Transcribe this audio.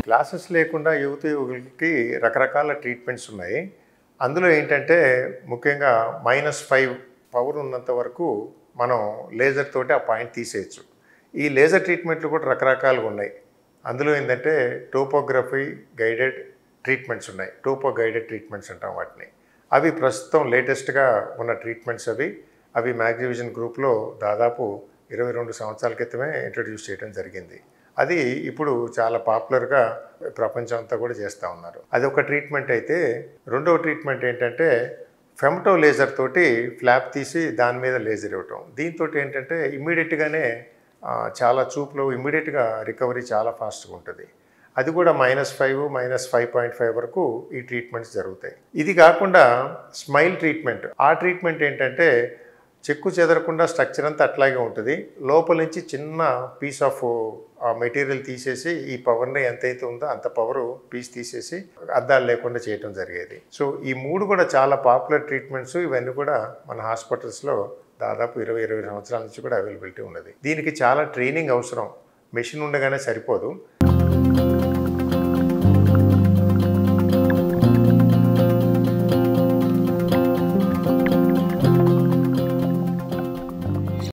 Glasses లేకుండా యువతీ రకరకాల ట్రీట్మెంట్స్ ఉన్నాయి. అందులో ఏంటంటే ముఖ్యంగా -5 పవర్ ఉన్నంత వరకు మనం లేజర్ తోటి ఆ పాయింట్ తీసేయచ్చు. ఈ లేజర్ ట్రీట్మెంట్లు కూడా రకరకాలుగా ఉన్నాయి. అందులో ఏంటంటే టోపోగ్రఫీ గైడెడ్ ట్రీట్మెంట్స్ ఉన్నాయి. టోపో గైడెడ్ ట్రీట్మెంట్స్ అంటాం వాటిని. అవి ప్రస్తుతం లేటెస్ట్గా ఉన్న ట్రీట్మెంట్స్ అవి మ్యాగ్జివిజన్ గ్రూప్లో దాదాపు 22 సంవత్సరాల క్రితమే ఇంట్రడ్యూస్ చేయడం జరిగింది. అది ఇప్పుడు చాలా పాపులర్గా ప్రపంచం అంతా కూడా చేస్తూ ఉన్నారు. అది ఒక ట్రీట్మెంట్ అయితే, రెండవ ట్రీట్మెంట్ ఏంటంటే ఫెమ్టో లేజర్ తోటి ఫ్లాప్ తీసి దాని మీద లేజర్ ఇవ్వటం. దీంతో ఏంటంటే ఇమ్మీడియట్గానే చాలా చూపులో ఇమ్మీడియట్గా రికవరీ చాలా ఫాస్ట్గా ఉంటుంది. అది కూడా -5 -5.5 వరకు ఈ ట్రీట్మెంట్స్ జరుగుతాయి. ఇది కాకుండా స్మైల్ ట్రీట్మెంట్. ఆ ట్రీట్మెంట్ ఏంటంటే చెక్కు చెదరకుండా స్ట్రక్చర్ అంతా అట్లాగే ఉంటుంది. లోపల నుంచి చిన్న పీస్ ఆఫ్ మెటీరియల్ తీసేసి ఈ పవర్ని ఎంతైతే ఉందో అంత పవరు పీస్ తీసేసి అద్దాలు లేకుండా చేయటం జరిగేది. సో ఈ 3 కూడా చాలా పాపులర్ ట్రీట్మెంట్స్. ఇవన్నీ కూడా మన హాస్పిటల్స్లో దాదాపు 20 సంవత్సరాల నుంచి కూడా అవైలబిలిటీ ఉన్నది. దీనికి చాలా ట్రైనింగ్ అవసరం. మెషిన్ ఉండగానే సరిపోదు.